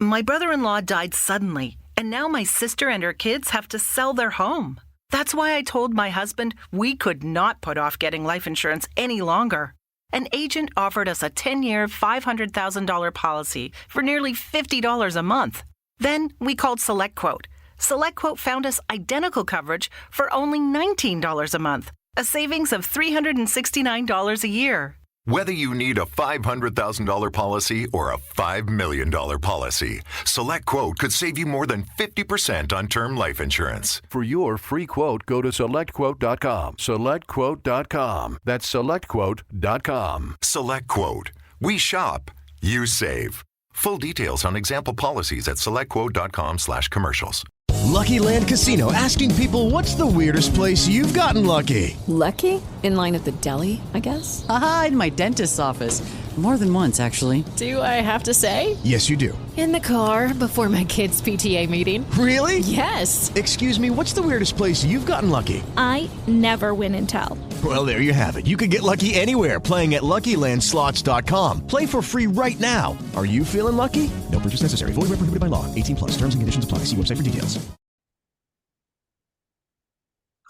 My brother-in-law died suddenly, and now my sister and her kids have to sell their home. That's why I told my husband we could not put off getting life insurance any longer. An agent offered us a 10-year, $500,000 policy for nearly $50 a month. Then we called SelectQuote. SelectQuote found us identical coverage for only $19 a month, a savings of $369 a year. Whether you need a $500,000 policy or a $5 million policy, SelectQuote could save you more than 50% on term life insurance. For your free quote, go to SelectQuote.com. SelectQuote.com. That's SelectQuote.com. SelectQuote. We shop. You save. Full details on example policies at SelectQuote.com/commercials. Lucky Land Casino, asking people, what's the weirdest place you've gotten lucky? Lucky? In line at the deli, I guess? Aha, in my dentist's office. More than once, actually. Do I have to say? Yes, you do. In the car before my kids' PTA meeting. Really? Yes. Excuse me, what's the weirdest place you've gotten lucky? I never win and tell. Well, there you have it. You can get lucky anywhere, playing at LuckyLandSlots.com. Play for free right now. Are you feeling lucky? No purchase necessary. Void where prohibited by law. 18+. Terms and conditions apply. See website for details.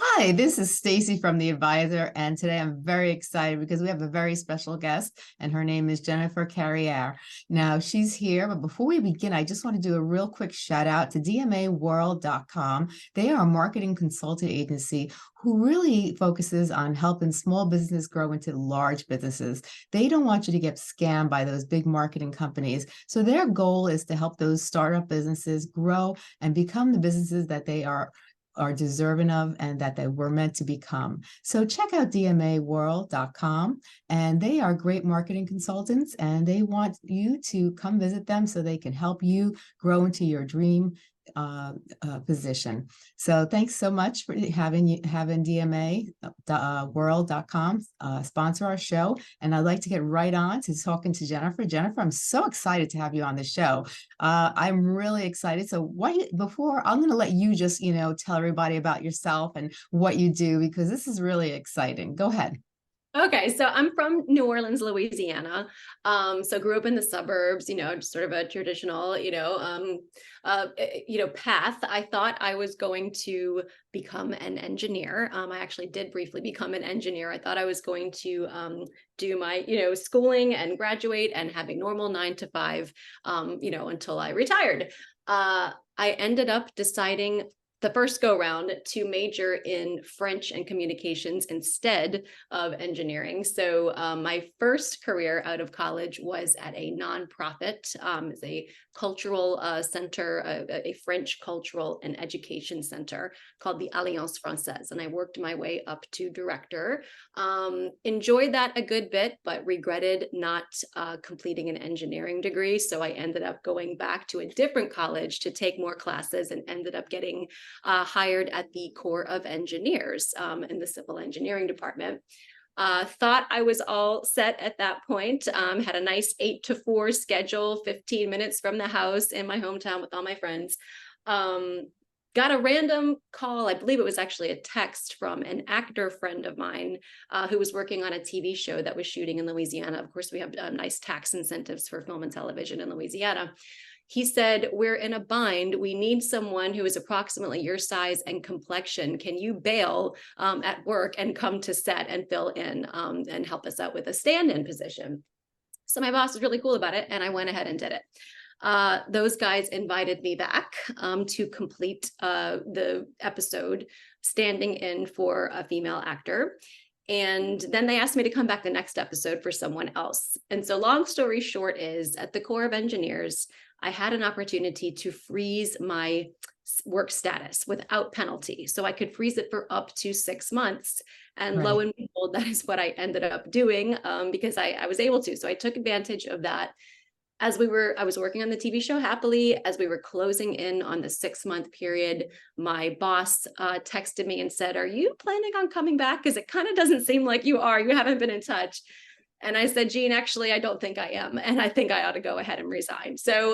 Hi, this is Stacey from The Advisor, and today I'm very excited because we have a very special guest, and her name is Jennifer Carriere. Now, she's here, but before we begin, I just want to do a real quick shout out to DMAworld.com. They are a marketing consulting agency who really focuses on helping small business grow into large businesses. They don't want you to get scammed by those big marketing companies. So their goal is to help those startup businesses grow and become the businesses that they are deserving of and that they were meant to become. So check out DMAworld.com, and they are great marketing consultants, and they want you to come visit them so they can help you grow into your dream position. So thanks so much for having DMAworld.com sponsor our show. And I'd like to get right on to talking to Jennifer. Jennifer, I'm so excited to have you on the show. I'm really excited. So before I'm going to let you just, tell everybody about yourself and what you do, because this is really exciting. Go ahead. Okay, so I'm from New Orleans, Louisiana. So grew up in the suburbs, just sort of a traditional, path. I thought I was going to become an engineer. I actually did briefly become an engineer. I thought I was going to do my, schooling and graduate and have a normal 9 to 5, until I retired. I ended up deciding the first go round to major in French and communications instead of engineering. So my first career out of college was at a nonprofit, as a cultural center, a French cultural and education center called the Alliance Française. And I worked my way up to director. Enjoyed that a good bit, but regretted not completing an engineering degree. So I ended up going back to a different college to take more classes and ended up getting hired at the Corps of Engineers in the civil engineering department. Thought I was all set at that point. Had a nice 8 to 4 schedule, 15 minutes from the house in my hometown with all my friends. Got a random call, I believe it was actually a text from an actor friend of mine who was working on a TV show that was shooting in Louisiana. Of course, we have nice tax incentives for film and television in Louisiana. He said, "We're in a bind. We need someone who is approximately your size and complexion. Can you bail at work and come to set and fill in and help us out with a stand-in position?" So my boss was really cool about it, and I went ahead and did it. Those guys invited me back to complete the episode standing in for a female actor. And then they asked me to come back the next episode for someone else. And so long story short is, at the Corps of Engineers, I had an opportunity to freeze my work status without penalty. So I could freeze it for up to 6 months. And lo and behold, that is what I ended up doing because I was able to. So I took advantage of that. I was working on the TV show happily. As we were closing in on the 6-month period, my boss texted me and said, "Are you planning on coming back? Because it kind of doesn't seem like you are. You haven't been in touch." And I said, "Gene, actually, I don't think I am. And I think I ought to go ahead and resign." So,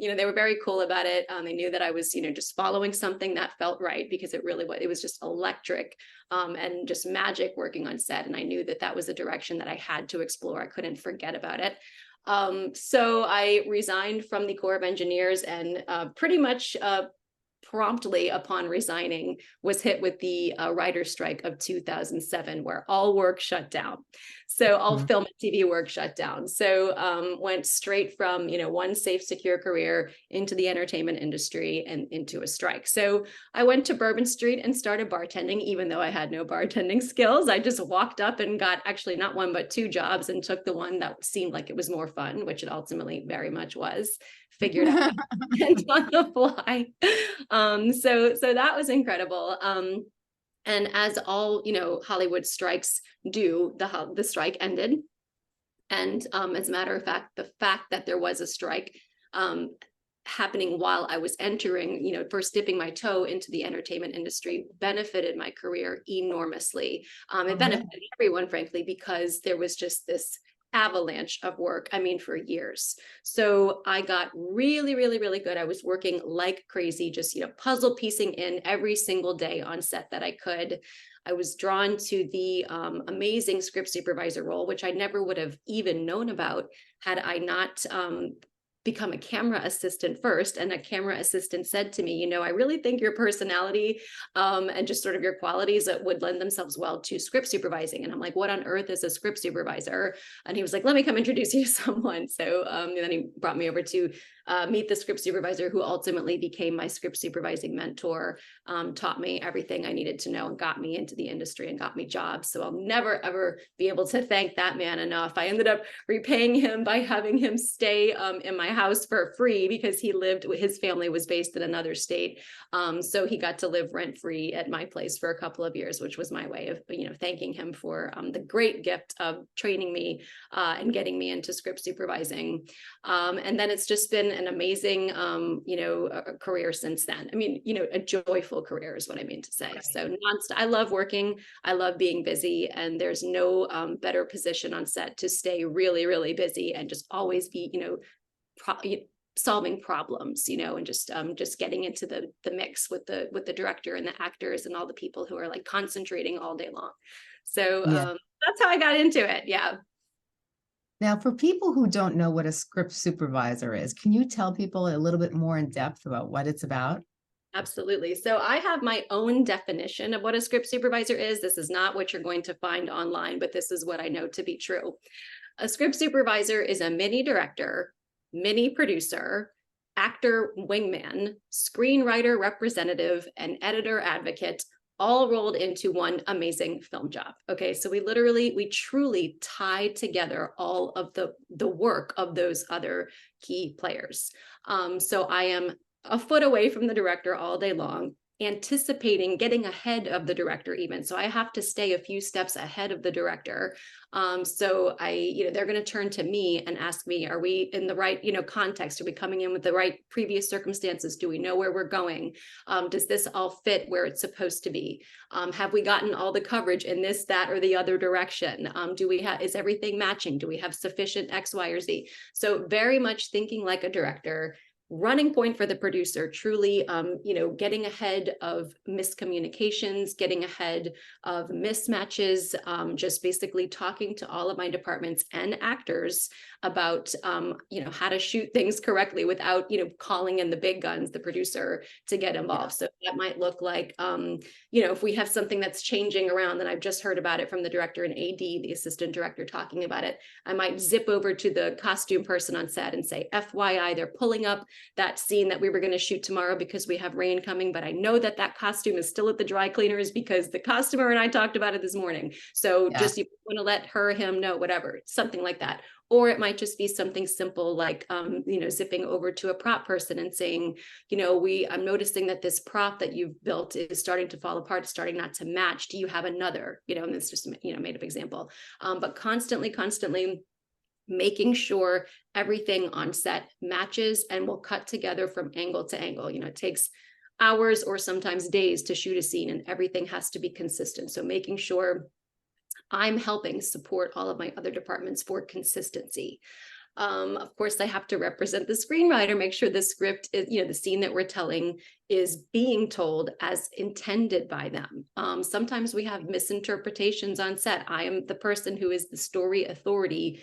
they were very cool about it. They knew that I was, just following something that felt right, because it was just electric and just magic working on set. And I knew that that was a direction that I had to explore. I couldn't forget about it. So I resigned from the Corps of Engineers and pretty much promptly upon resigning was hit with the writer's strike of 2007, where all work shut down. So all film and TV work shut down. So went straight from, one safe, secure career into the entertainment industry and into a strike. So I went to Bourbon Street and started bartending, even though I had no bartending skills. I just walked up and got actually not one, but two jobs and took the one that seemed like it was more fun, which it ultimately very much was. Figured out and on the fly. So that was incredible. And as all, Hollywood strikes do, the strike ended. And as a matter of fact, the fact that there was a strike happening while I was entering, first dipping my toe into the entertainment industry benefited my career enormously. It benefited everyone, frankly, because there was just this avalanche of work, for years. So I got really, really, really good. I was working like crazy, just, puzzle piecing in every single day on set that I could. I was drawn to the amazing script supervisor role, which I never would have even known about had I not become a camera assistant first. And a camera assistant said to me, I really think your personality and just sort of your qualities that would lend themselves well to script supervising. And I'm like, what on earth is a script supervisor? And he was like, let me come introduce you to someone. So and then he brought me over to meet the script supervisor, who ultimately became my script supervising mentor, taught me everything I needed to know and got me into the industry and got me jobs. So I'll never, ever be able to thank that man enough. I ended up repaying him by having him stay in my house for free because his family was based in another state. So he got to live rent free at my place for a couple of years, which was my way of, thanking him for the great gift of training me and getting me into script supervising. And then it's just been an amazing, career since then. A joyful career is what I mean to say. Right. So I love working. I love being busy, and there's no better position on set to stay really, really busy and just always be, solving problems, and just getting into the mix with the director and the actors and all the people who are like concentrating all day long. So that's how I got into it. Yeah. Now, for people who don't know what a script supervisor is, can you tell people a little bit more in depth about what it's about? Absolutely. So I have my own definition of what a script supervisor is. This is not what you're going to find online, but this is what I know to be true. A script supervisor is a mini director, mini producer, actor wingman, screenwriter representative, and editor advocate, all rolled into one amazing film job. Okay, so we truly tie together all of the work of those other key players. So I am a foot away from the director all day long, anticipating getting ahead of the director even. So I have to stay a few steps ahead of the director. So they're going to turn to me and ask me, are we in the right, context? Are we coming in with the right previous circumstances? Do we know where we're going? Does this all fit where it's supposed to be? Have we gotten all the coverage in this, that, or the other direction? Is everything matching? Do we have sufficient X, Y, or Z? So very much thinking like a director. Running point for the producer, truly, getting ahead of miscommunications, getting ahead of mismatches, just basically talking to all of my departments and actors about, how to shoot things correctly without, calling in the big guns, the producer, to get involved. So that might look like, if we have something that's changing around, and I've just heard about it from the director and AD, the assistant director, talking about it, I might zip over to the costume person on set and say, FYI, they're pulling up that scene that we were going to shoot tomorrow because we have rain coming, but I know that costume is still at the dry cleaners because the costumer and I talked about it this morning. So just, you want to let him know, whatever, something like that. Or it might just be something simple like, zipping over to a prop person and saying, I'm noticing that this prop that you've built is starting to fall apart, starting not to match. Do you have another, and it's just, made up example, but constantly making sure everything on set matches and will cut together from angle to angle. It takes hours or sometimes days to shoot a scene, and everything has to be consistent. So making sure I'm helping support all of my other departments for consistency. Of course, I have to represent the screenwriter, make sure the script is, the scene that we're telling is being told as intended by them. Sometimes we have misinterpretations on set. I am the person who is the story authority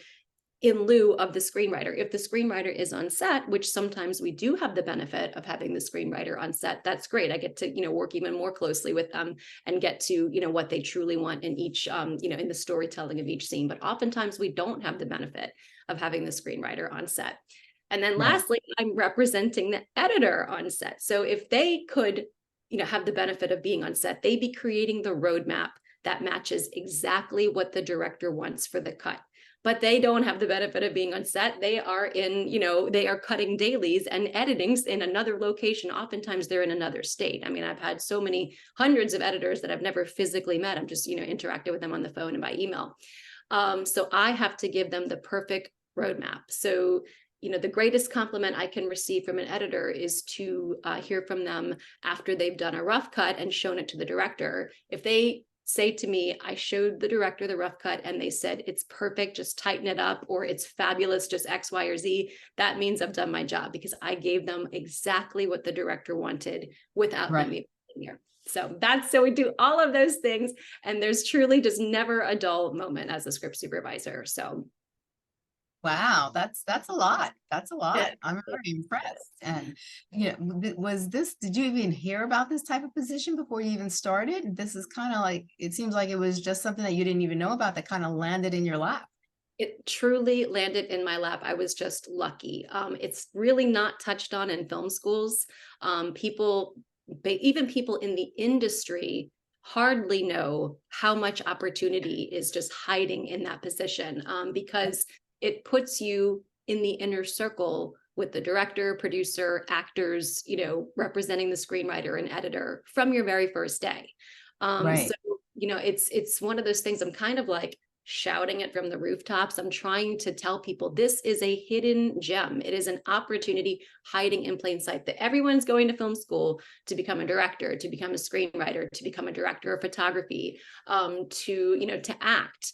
in lieu of the screenwriter. If the screenwriter is on set, which sometimes we do have the benefit of having the screenwriter on set, that's great. I get to, work even more closely with them and get to, what they truly want in each, in the storytelling of each scene. But oftentimes we don't have the benefit of having the screenwriter on set. And then lastly, I'm representing the editor on set. So if they could, have the benefit of being on set, they'd be creating the roadmap that matches exactly what the director wants for the cut. But they don't have the benefit of being on set. They are they are cutting dailies and editing in another location. Oftentimes they're in another state. I mean, I've had so many hundreds of editors that I've never physically met. I'm just, interacted with them on the phone and by email. So I have to give them the perfect roadmap. So, the greatest compliment I can receive from an editor is to hear from them after they've done a rough cut and shown it to the director. If they say to me, I showed the director the rough cut and they said, it's perfect, just tighten it up, or it's fabulous, just X, Y, or Z, that means I've done my job because I gave them exactly what the director wanted without them even being here. So we do all of those things. And there's truly just never a dull moment as a script supervisor. So. Wow, that's a lot. That's a lot. I'm very impressed. And did you even hear about this type of position before you even started? This is kind of like, it seems like it was just something that you didn't even know about that kind of landed in your lap. It truly landed in my lap. I was just lucky. It's really not touched on in film schools. Even people in the industry hardly know how much opportunity is just hiding in that position, because it puts you in the inner circle with the director, producer, actors, representing the screenwriter and editor from your very first day. So, it's one of those things I'm kind of like shouting it from the rooftops. I'm trying to tell people this is a hidden gem. It is an opportunity hiding in plain sight that everyone's going to film school to become a director, to become a screenwriter, to become a director of photography, to act.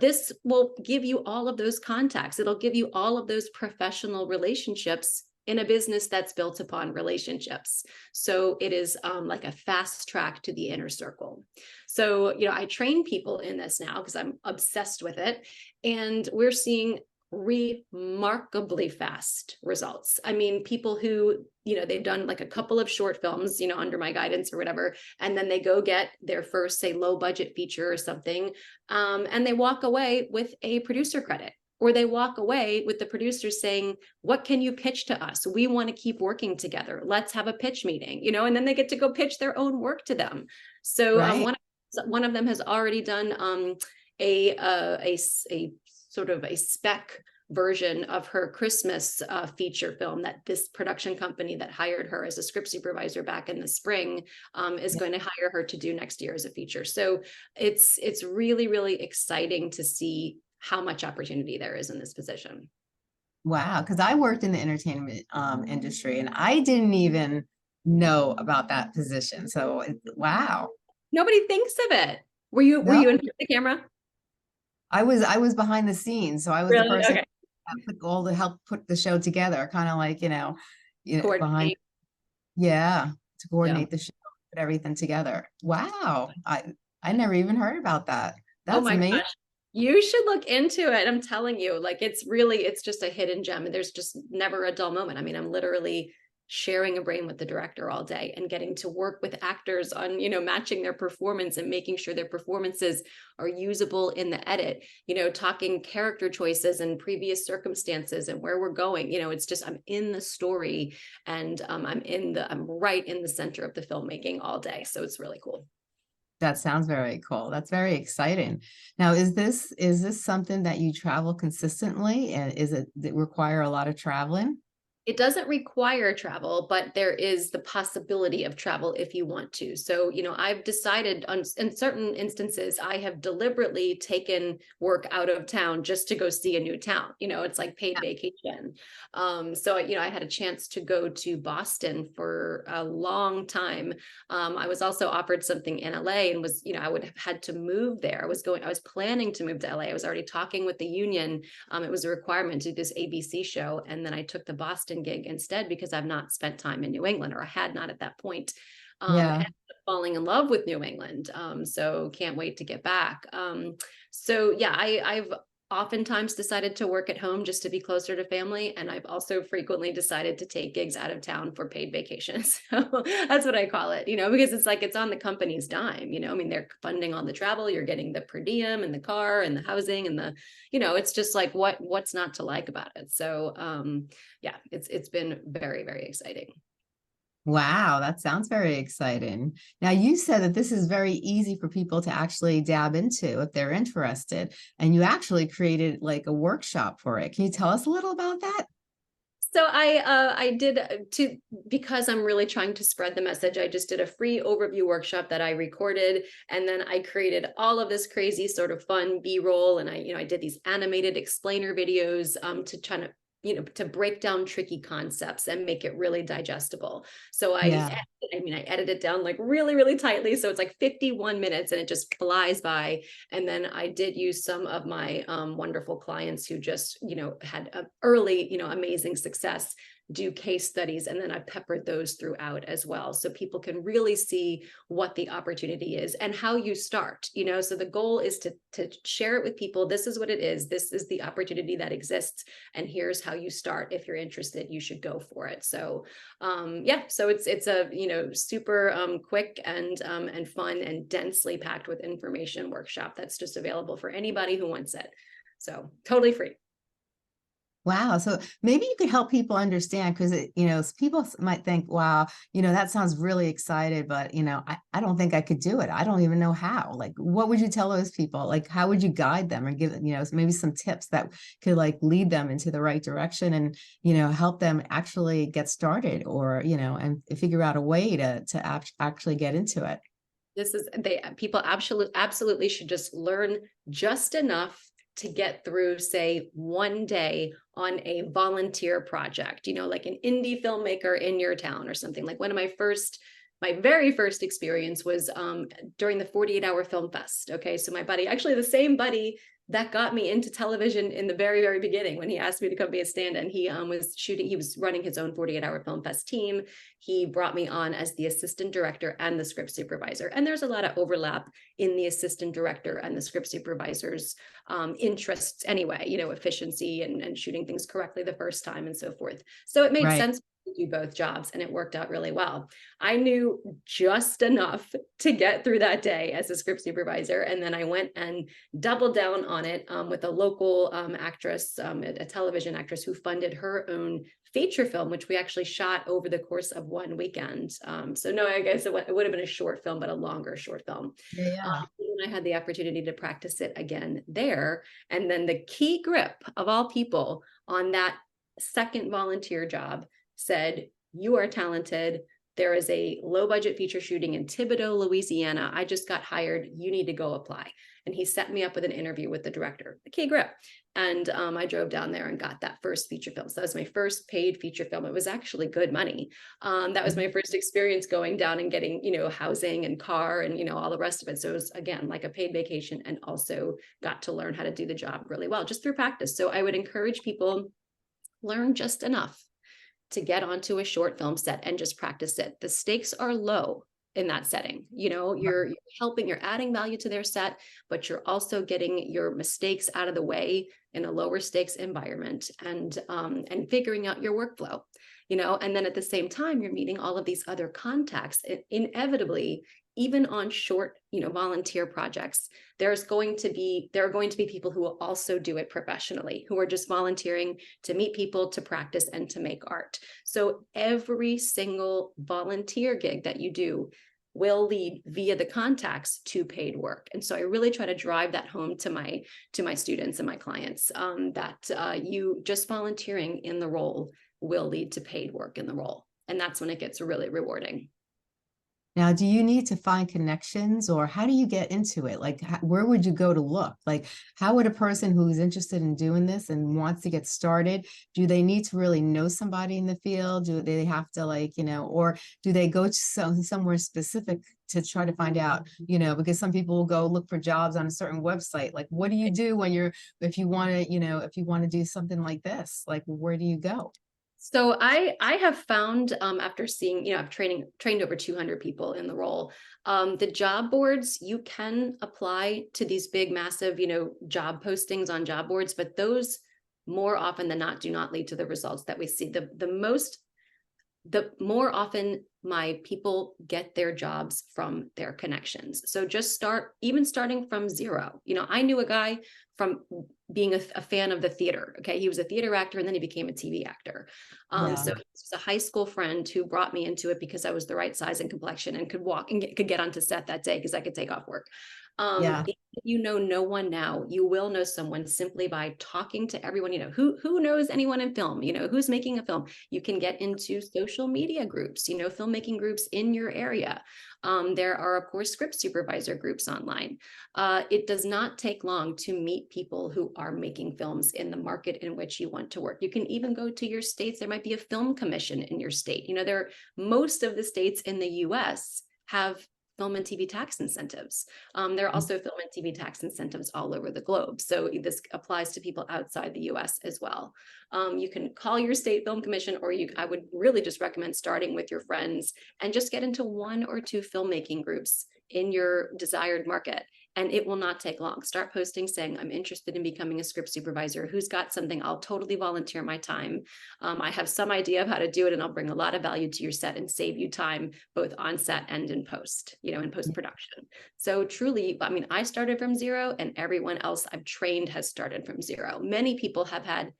This will give you all of those contacts. It'll give you all of those professional relationships in a business that's built upon relationships. So it is like a fast track to the inner circle. So, I train people in this now because I'm obsessed with it. And we're seeing remarkably fast results. I mean, people who, they've done like a couple of short films, under my guidance or whatever, and then they go get their first, say, low budget feature or something, and they walk away with a producer credit, or they walk away with the producer saying, what can you pitch to us? We want to keep working together. Let's have a pitch meeting, and then they get to go pitch their own work to them. So one of them has already done a sort of a spec version of her Christmas feature film that this production company that hired her as a script supervisor back in the spring is going to hire her to do next year as a feature. So it's really, really exciting to see how much opportunity there is in this position. Wow, because I worked in the entertainment industry and I didn't even know about that position. So wow. Nobody thinks of it. Were you in front of the camera? I was behind the scenes, so I was the person to help put the show together, kind of like behind, to coordinate the show, put everything together. Wow, I never even heard about that. That's amazing. Gosh. You should look into it. I'm telling you, like it's just a hidden gem, and there's just never a dull moment. I mean, I'm literally sharing a brain with the director all day and getting to work with actors on, matching their performance and making sure their performances are usable in the edit, talking character choices and previous circumstances and where we're going. It's just, I'm in the story and I'm right in the center of the filmmaking all day. So it's really cool. That sounds very cool. That's very exciting. Now, is this something that you travel consistently, and does it require a lot of traveling? It doesn't require travel, but there is the possibility of travel if you want to. So, I've decided in certain instances, I have deliberately taken work out of town just to go see a new town. It's like paid vacation. So, I had a chance to go to Boston for a long time. I was also offered something in LA and was, I would have had to move there. I was planning to move to LA. I was already talking with the union. It was a requirement to do this ABC show. And then I took the Boston gig instead because I've not spent time in New England, or I had not at that point. And falling in love with New England. So can't wait to get back. I've oftentimes decided to work at home just to be closer to family. And I've also frequently decided to take gigs out of town for paid vacations. So that's what I call it, because it's like it's on the company's dime, I mean, they're funding all the travel, you're getting the per diem and the car and the housing and the, it's just like what's not to like about it. So yeah, it's been very, very exciting. Wow, that sounds very exciting. Now, you said that this is very easy for people to actually dab into if they're interested, and you actually created like a workshop for it. Can you tell us a little about that? So I did because I'm really trying to spread the message. I just did a free overview workshop that I recorded, and then I created all of this crazy sort of fun B-roll, and I did these animated explainer videos to try to to break down tricky concepts and make it really digestible. So I edited it down like really, really tightly. So it's like 51 minutes and it just flies by. And then I did use some of my wonderful clients who just, had a early, amazing success, do case studies, and then I peppered those throughout as well. So people can really see what the opportunity is and how you start, so the goal is to share it with people. This is what it is. This is the opportunity that exists. And here's how you start. If you're interested, you should go for it. So yeah, so it's a, super quick and fun and densely packed with information workshop that's just available for anybody who wants it. So totally free. Wow. So maybe you could help people understand, because, people might think, wow, that sounds really excited, but, I don't think I could do it. I don't even know how. Like, what would you tell those people? Like, how would you guide them or give, maybe some tips that could like lead them into the right direction and, help them actually get started or, and figure out a way to actually get into it. People absolutely should just learn just enough to get through, say, one day on a volunteer project, like an indie filmmaker in your town or something. Like my very first experience was during the 48-hour film fest. Okay. So my buddy, actually the same buddy that got me into television in the very, very beginning when he asked me to come be a stand-in, he was running his own 48-hour film fest team. He brought me on as the assistant director and the script supervisor. And there's a lot of overlap in the assistant director and the script supervisor's interests anyway, efficiency and shooting things correctly the first time and so forth. So it made sense to do both jobs and it worked out really well. I knew just enough to get through that day as a script supervisor. And then I went and doubled down on it with a local actress, a television actress who funded her own feature film, which we actually shot over the course of one weekend. So no, I guess it would have been a short film, but a longer short film. Yeah. And I had the opportunity to practice it again there. And then the key grip of all people on that second volunteer job said, "You are talented. There is a low budget feature shooting in Thibodaux, Louisiana. I just got hired. You need to go apply." And he set me up with an interview with the director, the key grip. And I drove down there and got that first feature film. So that was my first paid feature film. It was actually good money. That was my first experience going down and getting, housing and car and, all the rest of it. So it was, again, like a paid vacation, and also got to learn how to do the job really well, just through practice. So I would encourage people, learn just enough to get onto a short film set and just practice it. The stakes are low in that setting. You're helping, you're adding value to their set, but you're also getting your mistakes out of the way in a lower stakes environment and figuring out your workflow, and then at the same time, you're meeting all of these other contacts. Inevitably, even on short, volunteer projects, there are going to be people who will also do it professionally, who are just volunteering to meet people, to practice, and to make art. So every single volunteer gig that you do will lead via the contacts to paid work. And so I really try to drive that home to my students and my clients, that you just volunteering in the role will lead to paid work in the role. And that's when it gets really rewarding. Now, do you need to find connections, or how do you get into it? Like, where would you go to look? Like, how would a person who's interested in doing this and wants to get started, do they need to really know somebody in the field? Do they have to or do they go to somewhere specific to try to find out, because some people will go look for jobs on a certain website. Like, what do you do if you want to do something like this? Like, where do you go? So I have found after seeing, I've trained over 200 people in the role. The job boards, you can apply to these big, massive, job postings on job boards, but those more often than not do not lead to the results that we see. The more often my people get their jobs from their connections. So just starting from zero. I knew a guy from being a fan of the theater. Okay. He was a theater actor and then he became a TV actor. So he was a high school friend who brought me into it because I was the right size and complexion and could walk and could get onto set that day because I could take off work. If you know no one now, you will know someone simply by talking to everyone. Who knows anyone in film, who's making a film. You can get into social media groups, filmmaking groups in your area. There are, of course, script supervisor groups online. It does not take long to meet people who are making films in the market in which you want to work. You can even go to your states. There might be a film commission in your state. Most of the states in the US have film and TV tax incentives. There are also film and TV tax incentives all over the globe. So this applies to people outside the US as well. You can call your state film commission, or I would really just recommend starting with your friends and just get into 1 or 2 filmmaking groups in your desired market. And it will not take long. Start posting saying, I'm interested in becoming a script supervisor. Who's got something? I'll totally volunteer my time. I have some idea of how to do it, and I'll bring a lot of value to your set and save you time, both on set and in post, in post-production. So truly, I started from zero, and everyone else I've trained has started from zero. Many people that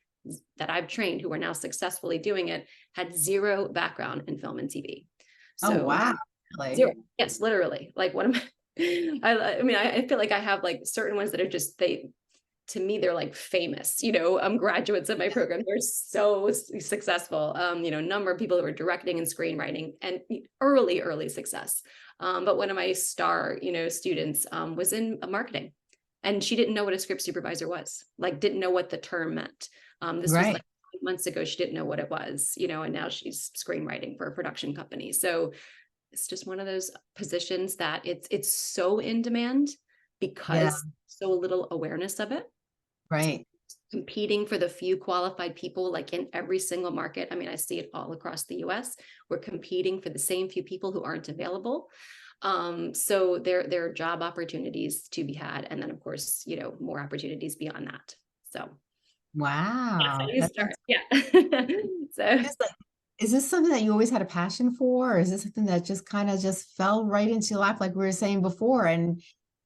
I've trained who are now successfully doing it had zero background in film and TV. So, oh, wow. Really? Zero. Yes, literally. Like one of my I feel like I have like certain ones that are just to me, they're like famous, graduates of my program. They're so successful. Number of people who are directing and screenwriting and early success. But one of my star, students was in marketing, and she didn't know what a script supervisor was, like didn't know what the term meant. This was like months ago. She didn't know what it was, and now she's screenwriting for a production company. So it's just one of those positions that it's so in demand because so little awareness of it. Right. Competing for the few qualified people, like in every single market. I see it all across the US. We're competing for the same few people who aren't available. So there are job opportunities to be had. And then of course, more opportunities beyond that. So wow. That's how you start. Yeah. So is this something that you always had a passion for, or is this something that just kind of just fell right into your lap, like we were saying before, and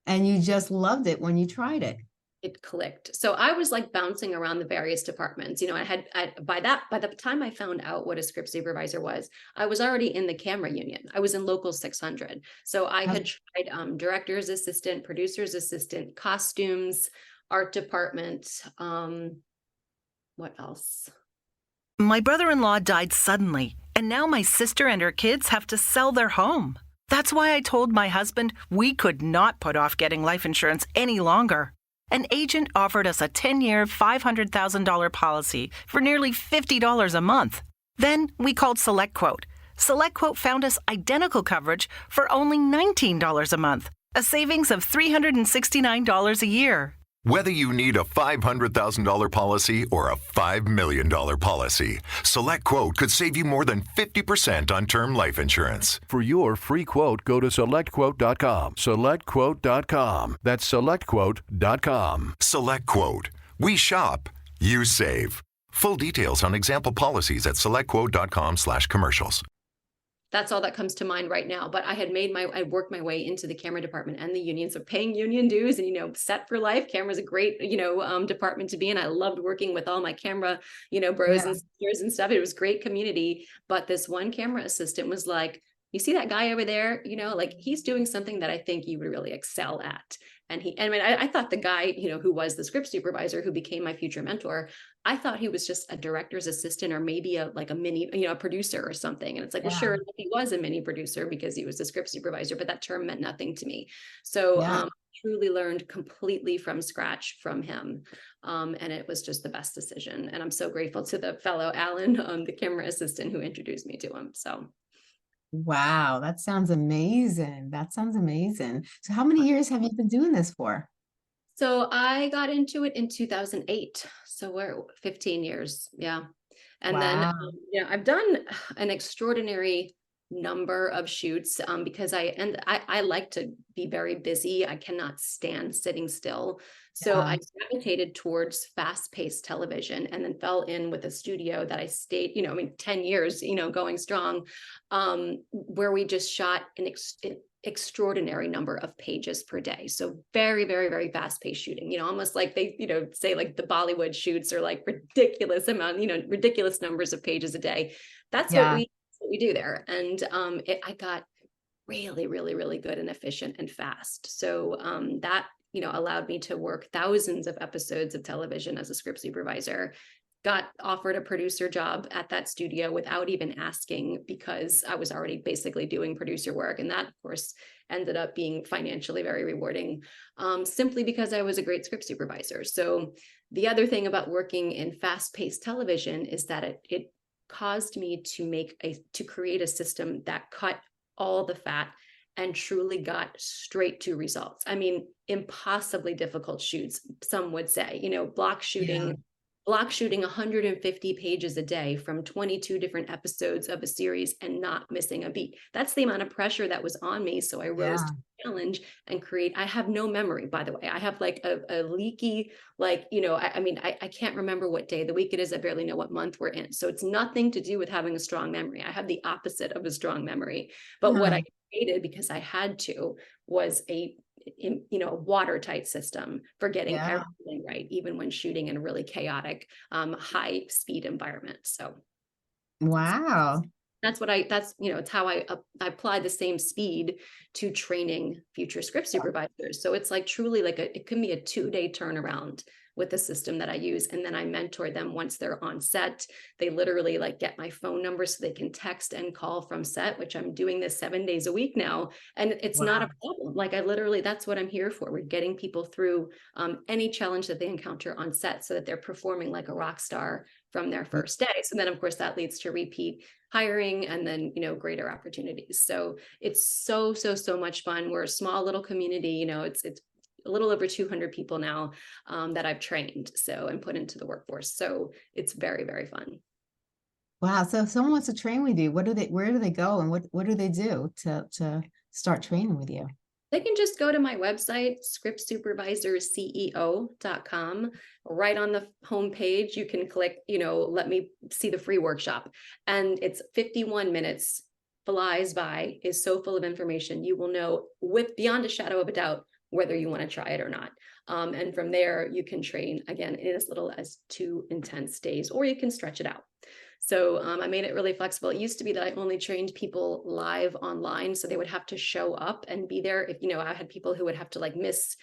you just loved it when you tried it? It clicked. So I was like bouncing around the various departments. By the time I found out what a script supervisor was, I was already in the camera union. I was in local 600. So I had tried director's assistant, producer's assistant, costumes, art department. What else? My brother-in-law died suddenly, and now my sister and her kids have to sell their home. That's why I told my husband we could not put off getting life insurance any longer. An agent offered us a 10-year, $500,000 policy for nearly $50 a month. Then we called SelectQuote. SelectQuote found us identical coverage for only $19 a month, a savings of $369 a year. Whether you need a $500,000 policy or a $5 million policy, SelectQuote could save you more than 50% on term life insurance. For your free quote, go to SelectQuote.com. SelectQuote.com. That's SelectQuote.com. SelectQuote. We shop, you save. Full details on example policies at SelectQuote.com/commercials. That's all that comes to mind right now. But I worked my way into the camera department and the union. So paying union dues and, set for life. Camera's a great, department to be in. I loved working with all my camera, bros and sisters and stuff. It was great community. But this one camera assistant was like, you see that guy over there, like he's doing something that I think you would really excel at. And I thought the guy, who was the script supervisor who became my future mentor, I thought he was just a director's assistant or maybe a mini, a producer or something. And it's like, well, sure, he was a mini producer because he was a script supervisor, but that term meant nothing to me. So truly learned completely from scratch from him. And it was just the best decision. And I'm so grateful to the fellow Alan, the camera assistant who introduced me to him. So. Wow, that sounds amazing. So how many years have you been doing this for? So I got into it in 2008. So we're 15 years. Yeah. And then, I've done an extraordinary number of shoots because I like to be very busy. I cannot stand sitting still. So I gravitated towards fast-paced television and then fell in with a studio that I stayed, 10 years, going strong, where we just shot an extraordinary number of pages per day. So very, very, very fast-paced shooting, almost like they, say like the Bollywood shoots are like ridiculous amount, ridiculous numbers of pages a day. That's what we do there. And I got really, really, really good and efficient and fast. So that, allowed me to work thousands of episodes of television as a script supervisor. Got offered a producer job at that studio without even asking, because I was already basically doing producer work. And that, of course, ended up being financially very rewarding, simply because I was a great script supervisor. So the other thing about working in fast-paced television is that it caused me to create a system that cut all the fat and truly got straight to results. I mean, impossibly difficult shoots, some would say, block shooting 150 pages a day from 22 different episodes of a series and not missing a beat. That's the amount of pressure that was on me. So I rose to the challenge and I have no memory, by the way. I have like a leaky, I can't remember what day of the week it is. I barely know what month we're in. So it's nothing to do with having a strong memory. I have the opposite of a strong memory. But what I created, because I had to, was a watertight system for getting everything right, even when shooting in a really chaotic, high speed environment. So that's it's how I apply the same speed to training future script supervisors. So it's like truly like it can be a 2-day turnaround with the system that I use. And then I mentor them once they're on set. They literally like get my phone number so they can text and call from set, which I'm doing this 7 days a week now. And it's not a problem. Like that's what I'm here for. We're getting people through any challenge that they encounter on set so that they're performing like a rock star from their first day. So then of course that leads to repeat hiring and then, greater opportunities. So it's so much fun. We're a small little community, it's a little over 200 people now that I've trained and put into the workforce. So it's very, very fun. Wow. So if someone wants to train with you, where do they go and what do they do to start training with you? They can just go to my website, scriptsupervisorceo.com. Right on the homepage, you can click, let me see the free workshop. And it's 51 minutes, flies by, is so full of information. You will know beyond a shadow of a doubt whether you want to try it or not. And from there, you can train again in as little as 2 intense days, or you can stretch it out. So I made it really flexible. It used to be that I only trained people live online. So they would have to show up and be there. If, I had people who would have to like miss,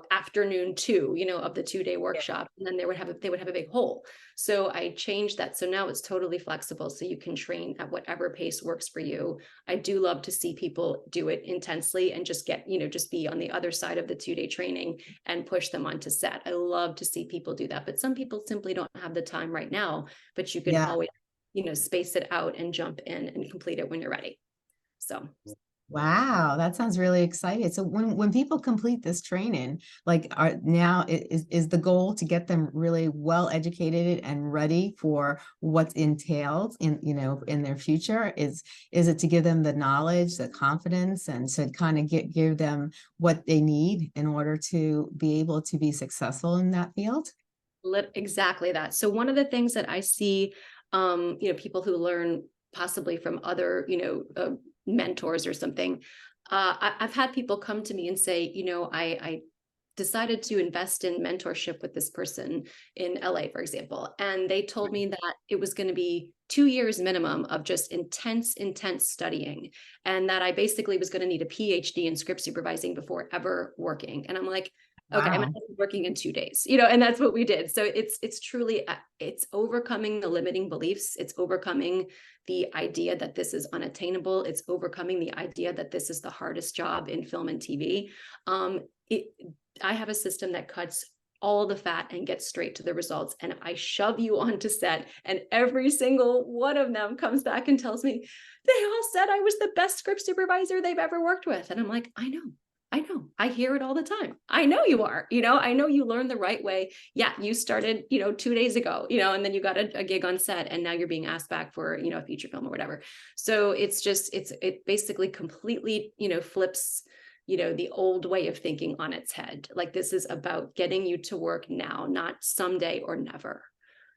afternoon 2, of the 2-day workshop. And then they would have a big hole. So I changed that. So now it's totally flexible. So you can train at whatever pace works for you. I do love to see people do it intensely and just get, just be on the other side of the 2-day training and push them onto set. I love to see people do that, but some people simply don't have the time right now, but you can always, space it out and jump in and complete it when you're ready. So. Wow, that sounds really exciting. So when people complete this training, like is the goal to get them really well educated and ready for what's entailed in their future? Is it to give them the knowledge, the confidence, and to kind of give them what they need in order to be able to be successful in that field? Exactly that. So one of the things that I see, people who learn possibly from other, mentors or something. I've had people come to me and say, I decided to invest in mentorship with this person in LA, for example. And they told me that it was going to be 2 years minimum of just intense studying. And that I basically was going to need a PhD in script supervising before ever working. And I'm like, okay, I'm working in 2 days, and that's what we did. So it's truly, it's overcoming the limiting beliefs. It's overcoming the idea that this is unattainable. It's overcoming the idea that this is the hardest job in film and TV. I have a system that cuts all the fat and gets straight to the results. And I shove you onto set and every single one of them comes back and tells me, they all said I was the best script supervisor they've ever worked with. And I'm like, I know. I know. I hear it all the time. I know you are, I know you learned the right way. Yeah, you started, 2 days ago, and then you got a gig on set and now you're being asked back for, a feature film or whatever. So it basically completely, flips, the old way of thinking on its head. Like this is about getting you to work now, not someday or never.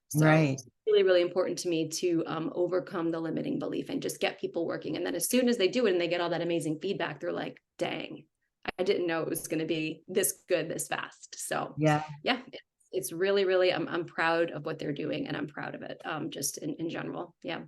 So Right. it's really, really important to me to overcome the limiting belief and just get people working. And then as soon as they do it and they get all that amazing feedback, they're like, dang, I didn't know it was going to be this good, this fast. So Yeah. yeah, it's really, really, I'm proud of what they're doing and I'm proud of it. Just in general. Yeah.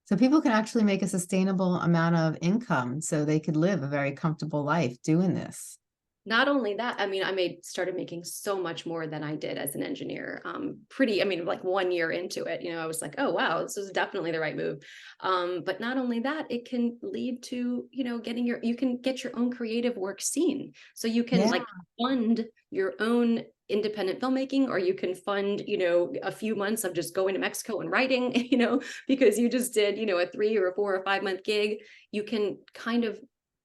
So people can actually make a sustainable amount of income so they could live a very comfortable life doing this. Not only that, I mean, started making so much more than I did as an engineer. Like 1 year into it, I was like, oh, wow, this is definitely the right move. But not only that, it can lead to, you can get your own creative work seen. So you can like fund your own independent filmmaking, or you can fund, a few months of just going to Mexico and writing, because you just did, a 3 or a 4 or 5 month gig. You can kind of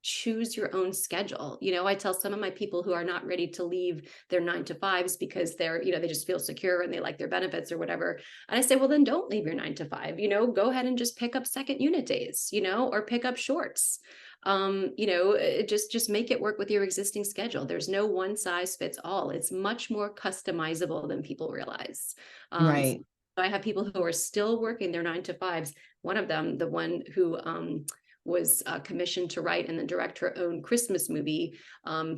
choose your own schedule. I tell some of my people who are not ready to leave their 9 to 5s because they're, they just feel secure and they like their benefits or whatever. And I say, well, then don't leave your 9 to 5, go ahead and just pick up second unit days, or pick up shorts. Just make it work with your existing schedule. There's no one size fits all. It's much more customizable than people realize. Right. So I have people who are still working their 9 to 5s. One of them, the one who, was commissioned to write and then direct her own Christmas movie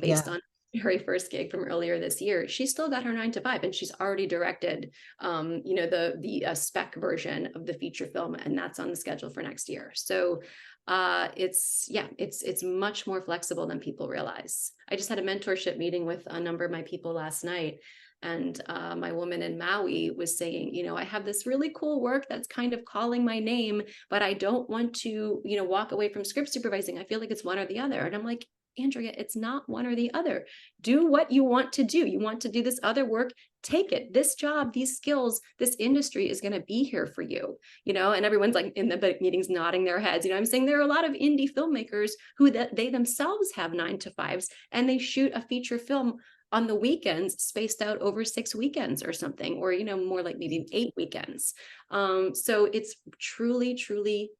based on very first gig from earlier this year. She still got her 9 to 5 and she's already directed, the spec version of the feature film, and that's on the schedule for next year. So it's much more flexible than people realize. I just had a mentorship meeting with a number of my people last night. And my woman in Maui was saying, I have this really cool work that's kind of calling my name, but I don't want to, walk away from script supervising. I feel like it's one or the other. And I'm like, Andrea, it's not one or the other. Do what you want to do. You want to do this other work, take it. This job, these skills, this industry is going to be here for you, and everyone's like in the meetings nodding their heads. I'm saying there are a lot of indie filmmakers who they themselves have 9 to 5s and they shoot a feature film on the weekends spaced out over 6 weekends or something, or, more like maybe 8 weekends. So it's truly, truly,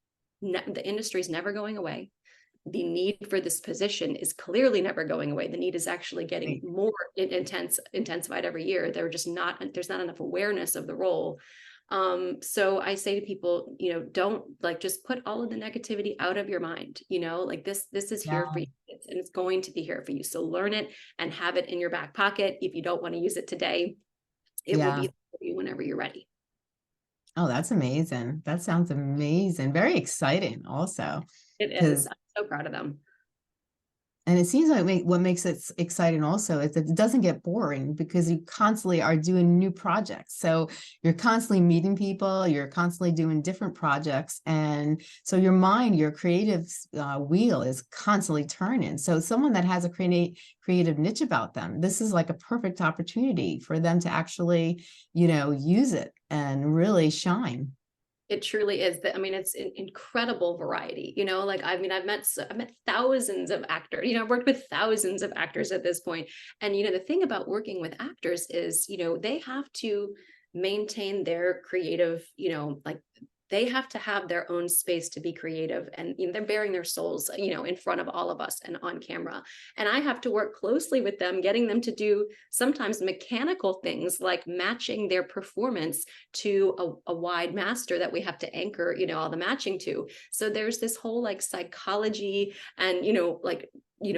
the industry is never going away. The need for this position is clearly never going away. The need is actually getting more intensified every year. There's not enough awareness of the role. So I say to people, don't just put all of the negativity out of your mind, this is here for you and it's going to be here for you. So learn it and have it in your back pocket. If you don't want to use it today, it will be for you whenever you're ready. Oh, that's amazing. That sounds amazing. Very exciting also. It is. I'm so proud of them. And it seems like what makes it exciting also is that it doesn't get boring because you constantly are doing new projects. So you're constantly meeting people, you're constantly doing different projects. And so your mind, your creative wheel is constantly turning. So someone that has a creative niche about them, this is like a perfect opportunity for them to actually, use it and really shine. It truly is. It's an incredible variety, I've met thousands of actors, I've worked with thousands of actors at this point. And, the thing about working with actors is, they have to maintain their creative, they have to have their own space to be creative, and they're bearing their souls, in front of all of us and on camera. And I have to work closely with them, getting them to do sometimes mechanical things like matching their performance to a wide master that we have to anchor, all the matching to. So there's this whole psychology and,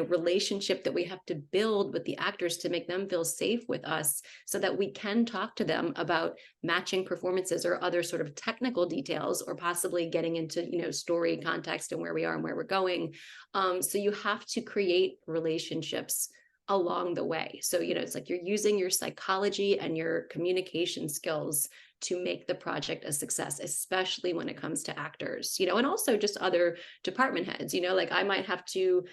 relationship that we have to build with the actors to make them feel safe with us so that we can talk to them about matching performances or other sort of technical details, or possibly getting into, story context and where we are and where we're going. So you have to create relationships along the way. So, it's like you're using your psychology and your communication skills to make the project a success, especially when it comes to actors, you know, and also just other department heads, you know, like I might have to,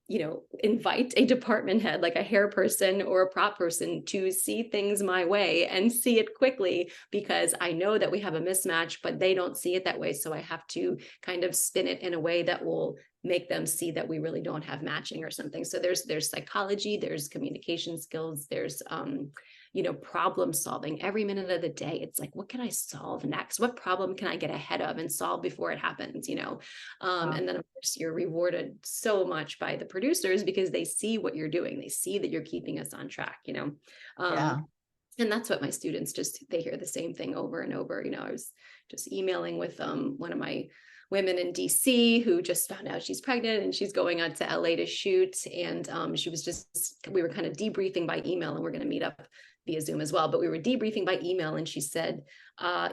you know, invite a department head, like a hair person or a prop person, to see things my way and see it quickly, because I know that we have a mismatch, but they don't see it that way. So I have to kind of spin it in a way that will make them see that we really don't have matching or something. So there's psychology, there's communication skills, there's you know, problem solving every minute of the day. It's like, what can I solve next? What problem can I get ahead of and solve before it happens, you know? And then of course you're rewarded so much by the producers because they see what you're doing. They see that you're keeping us on track, you know? And that's what my students they hear the same thing over and over. You know, I was just emailing with one of my women in DC who just found out she's pregnant and she's going out to LA to shoot. And we were kind of debriefing by email, and we're going to meet up via Zoom as well. But we were debriefing by email, and she said,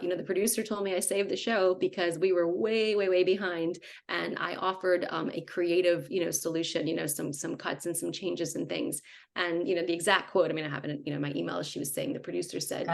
you know, the producer told me I saved the show because we were way, way, way behind. And I offered a creative, you know, solution, you know, some cuts and some changes and things. And, you know, the exact quote, I mean, I have it in, you know, my email, she was saying, the producer said,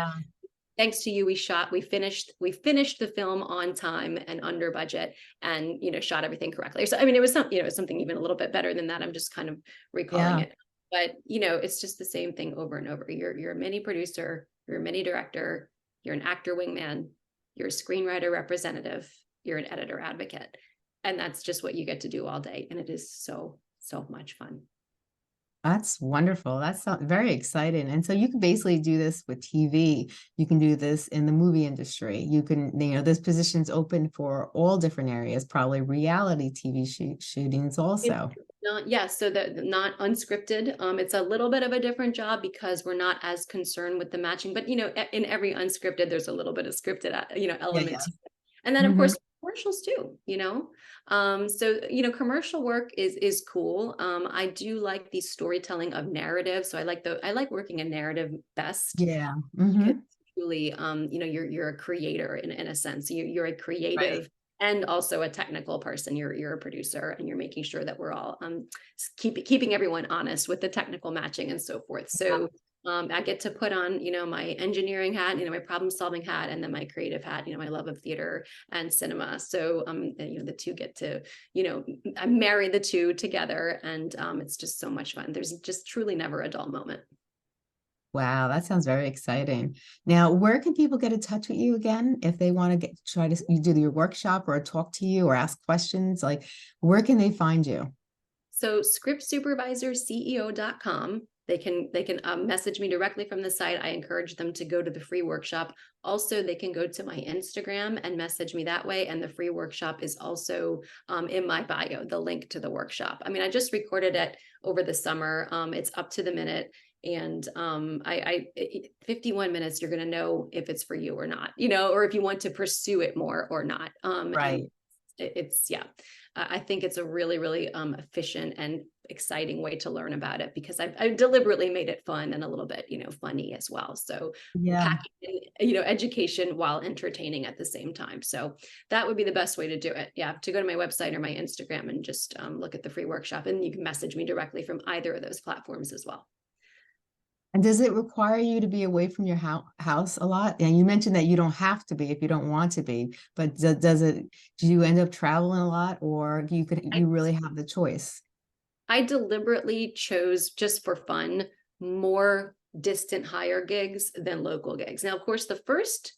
thanks to you, we finished the film on time and under budget, and, you know, shot everything correctly. So, I mean, it was something even a little bit better than that. I'm just kind of recalling it. But, you know, it's just the same thing over and over. You're a mini producer, you're a mini director, you're an actor wingman, you're a screenwriter representative, you're an editor advocate. And that's just what you get to do all day. And it is so, so much fun. That's wonderful. That's very exciting. And so you can basically do this with TV. You can do this in the movie industry. You can, you know, this position's open for all different areas, probably reality TV shootings also. So not unscripted. It's a little bit of a different job because we're not as concerned with the matching, but, you know, in every unscripted, there's a little bit of scripted, you know, element. To it. And then of course, commercials too, you know? So, you know, commercial work is cool. I do like the storytelling of narrative. So I like working a narrative best. Yeah. Truly, you know, you're a creator in a sense. You're a creative and also a technical person. You're a producer, and you're making sure that we're all keeping everyone honest with the technical matching and so forth. So I get to put on, you know, my engineering hat, you know, my problem solving hat, and then my creative hat, you know, my love of theater and cinema. So, you know, the two get to, you know, I marry the two together, and it's just so much fun. There's just truly never a dull moment. Wow, that sounds very exciting. Now, where can people get in touch with you again if they want to try to do your workshop or talk to you or ask questions? Like, where can they find you? So scriptsupervisorceo.com. They can message me directly from the site. I encourage them to go to the free workshop. Also, they can go to my Instagram and message me that way. And the free workshop is also in my bio, the link to the workshop. I mean, I just recorded it over the summer. It's up to the minute. And 51 minutes, you're going to know if it's for you or not, you know, or if you want to pursue it more or not. I think it's a really, really efficient and exciting way to learn about it, because I've deliberately made it fun and a little bit, you know, funny as well. So packing in, you know, education while entertaining at the same time. So that would be the best way to do it. Yeah. To go to my website or my Instagram and just look at the free workshop, and you can message me directly from either of those platforms as well. And does it require you to be away from your house a lot? And you mentioned that you don't have to be if you don't want to be, but do you end up traveling a lot, or you really have the choice? I deliberately chose, just for fun, more distant hire gigs than local gigs. Now, of course, the first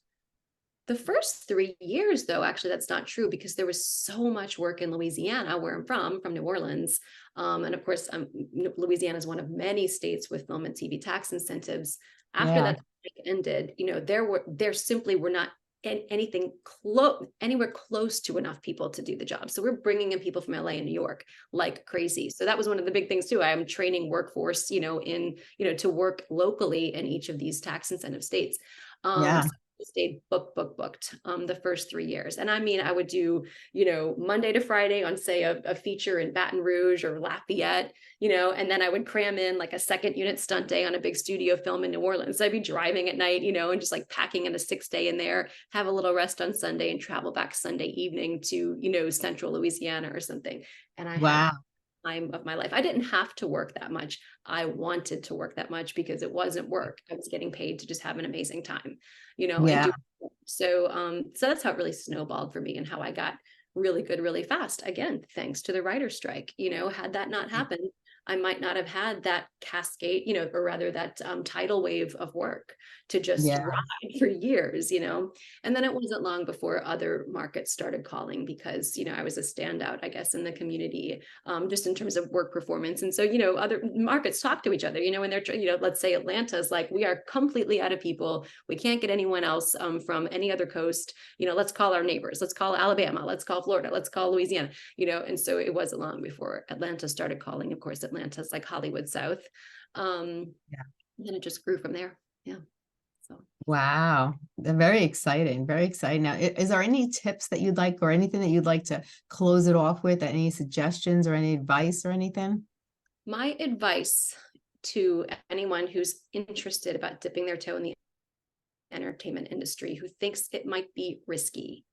3 years, though, actually, that's not true, because there was so much work in Louisiana, where I'm from New Orleans. And of course, Louisiana is one of many states with film and TV tax incentives. After that ended, you know, there simply were not anywhere close to enough people to do the job. So we're bringing in people from LA and New York like crazy. So that was one of the big things too. I am training workforce, you know, to work locally in each of these tax incentive states. So stayed booked the first 3 years. And I mean, I would do, you know, Monday to Friday on, say, a feature in Baton Rouge or Lafayette, you know, and then I would cram in like a second unit stunt day on a big studio film in New Orleans. So I'd be driving at night, you know, and just like packing in a 6th day in there, have a little rest on Sunday, and travel back Sunday evening to, you know, central Louisiana or something. And I time of my life. I didn't have to work that much. I wanted to work that much because it wasn't work. I was getting paid to just have an amazing time, and Yeah. so that's how it really snowballed for me and how I got really good really fast. Again, thanks to the writer's strike. Had that not happened, I might not have had that cascade, or rather that tidal wave of work to just Yeah. ride for years, and then it wasn't long before other markets started calling because, I was a standout, I guess, in the community, just in terms of work performance. And so, other markets talk to each other, when they're, let's say Atlanta's like, we are completely out of people. We can't get anyone else from any other coast. Let's call our neighbors. Let's call Alabama. Let's call Florida. Let's call Louisiana, and so it wasn't long before Atlanta started calling. Of course, Atlanta's like Hollywood South. Yeah. And then it just grew from there. Yeah. So. Wow. They're very exciting. Very exciting. Now, is there any tips that you'd like or anything that you'd like to close it off with? Any suggestions or any advice or anything? My advice to anyone who's interested about dipping their toe in the entertainment industry, who thinks it might be risky,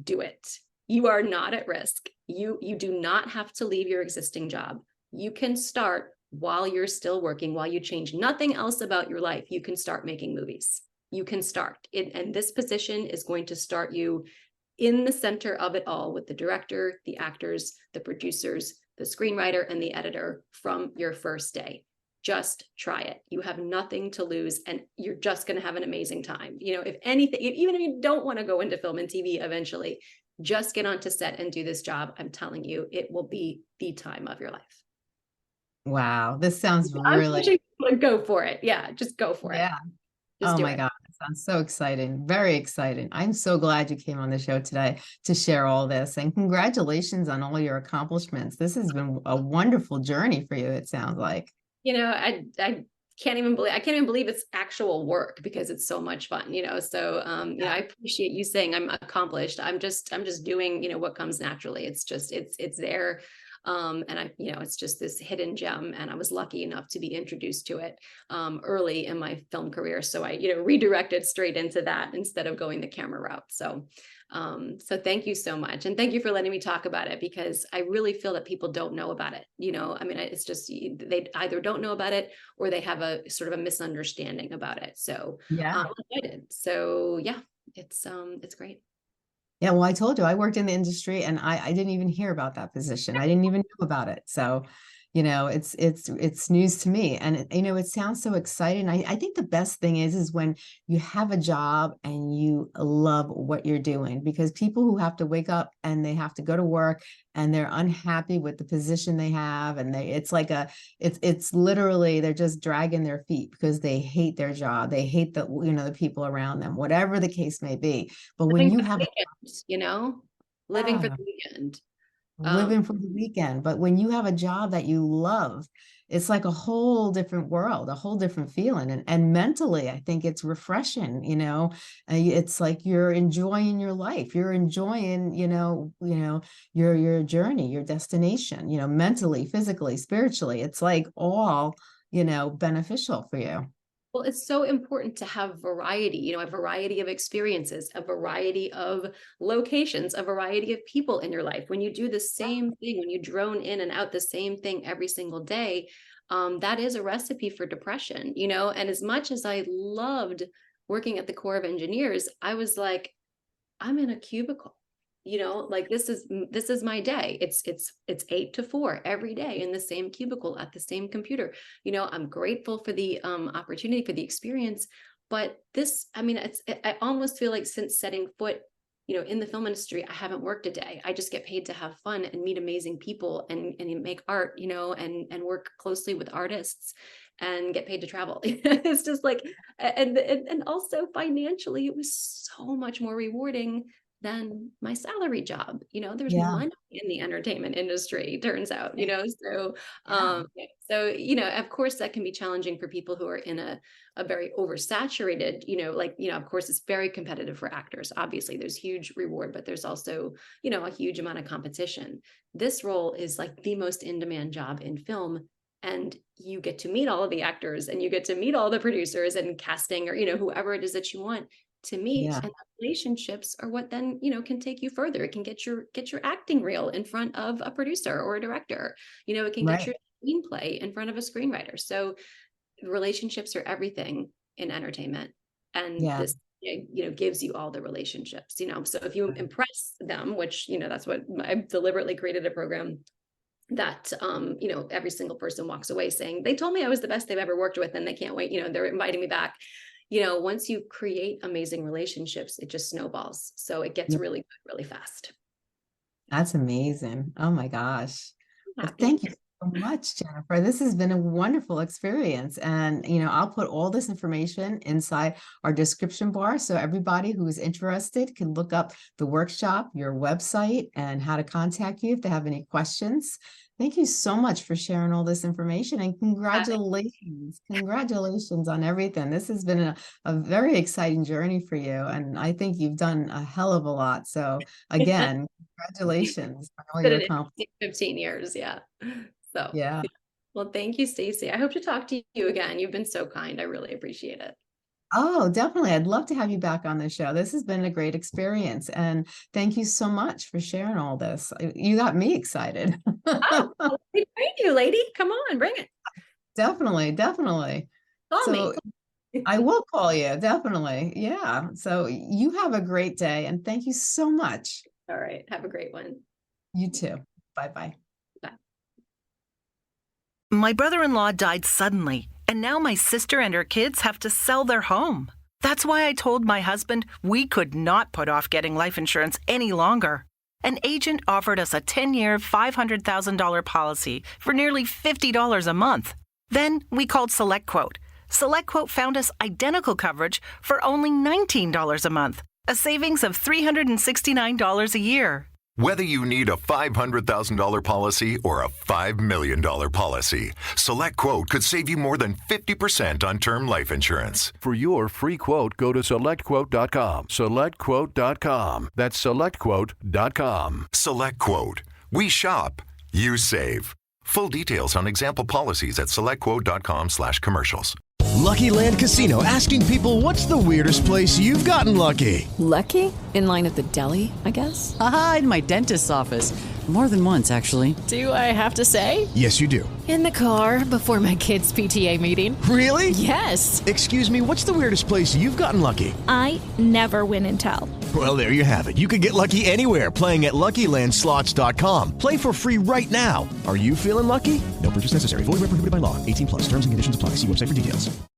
do it. You are not at risk. You do not have to leave your existing job. You can start while you're still working, while you change nothing else about your life. You can start making movies. You can start it, and this position is going to start you in the center of it all with the director, the actors, the producers, the screenwriter, and the editor from your first day. Just try it. You have nothing to lose, and you're just going to have an amazing time. If anything, even if you don't want to go into film and TV eventually, just get onto set and do this job. I'm telling you, it will be the time of your life. Wow. This sounds I'm really. go for it. Yeah, just go for it. Yeah. Just Oh do my it. God. That sounds so exciting. Very exciting. I'm so glad you came on the show today to share all this, and congratulations on all your accomplishments. This has been a wonderful journey for you, it sounds like. I can't even believe it's actual work because it's so much fun, so I appreciate you saying I'm accomplished. I'm just doing, what comes naturally. It's just, it's there. And it's just this hidden gem, and I was lucky enough to be introduced to it early in my film career. So I, redirected straight into that instead of going the camera route. So thank you so much. And thank you for letting me talk about it, because I really feel that people don't know about it. It's just, they either don't know about it or they have a sort of a misunderstanding about it. So Yeah. I did. So yeah, it's great. Yeah, well, I told you I worked in the industry and I didn't even hear about that position. I didn't even know about it. So, it's news to me. And it sounds so exciting. I think the best thing is when you have a job and you love what you're doing, because people who have to wake up and they have to go to work and they're unhappy with the position they have, and it's literally they're just dragging their feet because they hate their job. They hate the people around them, whatever the case may be. But when you have Living for the weekend. living for the weekend. But when you have a job that you love, it's like a whole different world, a whole different feeling. And mentally, I think it's refreshing, it's like you're enjoying your life. You're enjoying, your journey, your destination, mentally, physically, spiritually. It's like all, beneficial for you. Well, it's so important to have variety, a variety of experiences, a variety of locations, a variety of people in your life. When you do the same thing, when you drone in and out the same thing every single day, that is a recipe for depression, and as much as I loved working at the Corps of Engineers, I was like, I'm in a cubicle. This is my day. It's 8 to 4 every day in the same cubicle at the same computer. I'm grateful for the opportunity, for the experience, but I almost feel like since setting foot, in the film industry, I haven't worked a day. I just get paid to have fun and meet amazing people and make art, and work closely with artists and get paid to travel. It's just like, and also financially, it was so much more rewarding than my salary job. There's money in the entertainment industry, turns out, so of course that can be challenging for people who are in a very oversaturated, of course it's very competitive for actors. Obviously there's huge reward, but there's also, a huge amount of competition. This role is like the most in-demand job in film, and you get to meet all of the actors and you get to meet all the producers and casting, or, whoever it is that you want. to meet. Yeah. And the relationships are what then, can take you further. It can get your acting reel in front of a producer or a director. It can get Right. your screenplay in front of a screenwriter. So relationships are everything in entertainment. And Yeah. this gives you all the relationships, so if you impress them, which that's what I deliberately created a program that every single person walks away saying they told me I was the best they've ever worked with and they can't wait, they're inviting me back. Once you create amazing relationships, it just snowballs, so it gets Yeah. really good really fast. That's amazing. Oh my gosh. Well, Happy. thank you so much, Jennifer. This has been a wonderful experience. And, I'll put all this information inside our description bar so everybody who is interested can look up the workshop, your website, and how to contact you if they have any questions. Thank you so much for sharing all this information and congratulations. Congratulations on everything. This has been a very exciting journey for you. And I think you've done a hell of a lot. So again, congratulations on all Been your an accomplishments. 15 years, yeah. So Yeah. well, thank you, Stacey. I hope to talk to you again. You've been so kind. I really appreciate it. Oh, definitely. I'd love to have you back on the show. This has been a great experience. And thank you so much for sharing all this. You got me excited. Oh, well, thank you, lady. Come on, bring it. Definitely, definitely. Call So me. I will call you, definitely. Yeah. So you have a great day and thank you so much. All right. Have a great one. You too. Bye-bye. Bye. My brother-in-law died suddenly, and now my sister and her kids have to sell their home. That's why I told my husband we could not put off getting life insurance any longer. An agent offered us a 10-year, $500,000 policy for nearly $50 a month. Then we called SelectQuote. SelectQuote found us identical coverage for only $19 a month, a savings of $369 a year. Whether you need a $500,000 policy or a $5 million policy, SelectQuote could save you more than 50% on term life insurance. For your free quote, go to SelectQuote.com. SelectQuote.com. That's SelectQuote.com. SelectQuote. We shop, you save. Full details on example policies at SelectQuote.com/commercials. Lucky Land Casino, asking people, what's the weirdest place you've gotten lucky? Lucky? In line at the deli, I guess? Aha, in my dentist's office. More than once, actually. Do I have to say? Yes, you do. In the car before my kids' PTA meeting. Really? Yes. Excuse me, what's the weirdest place you've gotten lucky? I never win and tell. Well, there you have it. You can get lucky anywhere, playing at LuckyLandSlots.com. Play for free right now. Are you feeling lucky? No purchase necessary. Void where prohibited by law. 18+. Terms and conditions apply. See website for details.